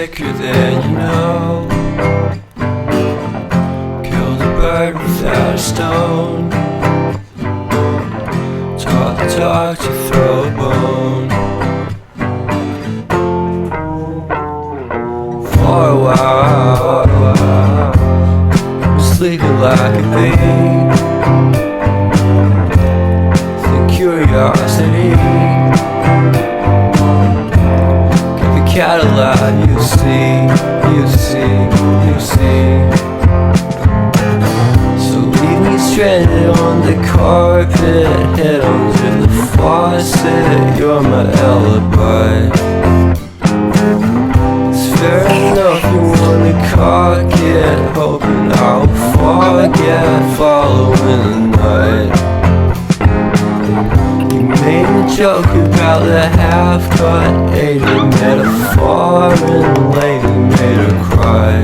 sicker than you know. Killed a bird without a stone. Taught the dog to throw a bone. For a while, sleeping like a bee. The curiosity kept the cat alive. You see, you see, you see. So leave me stranded on the carpet, head under the faucet. You're my alibi. Fair enough, you wanna cock it, hoping I'll forget, following the night. You made a joke about the half-cut, ate a metaphor and later made her cry.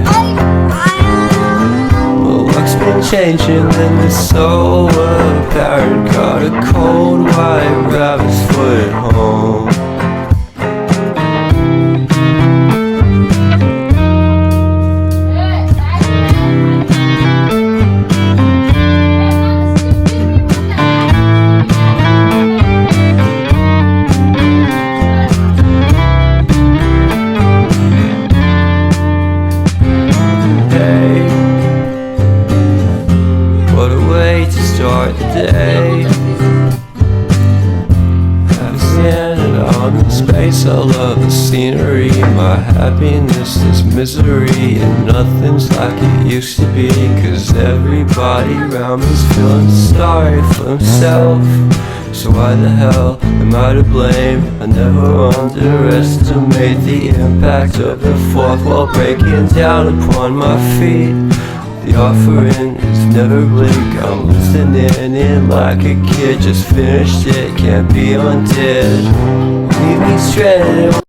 Well, luck's been changing and it's so apparent. Got a cold white rabbit's foot at home. Start the day. Have standing on in space. I love the scenery. My happiness is misery, and nothing's like it used to be. Cause everybody around me's feeling sorry for himself. So why the hell am I to blame? I never underestimate the impact of the fourth wall breaking down upon my feet. The offering is never blink. I'm listening in like a kid. Just finished it, can't be undid. Leave me stranded.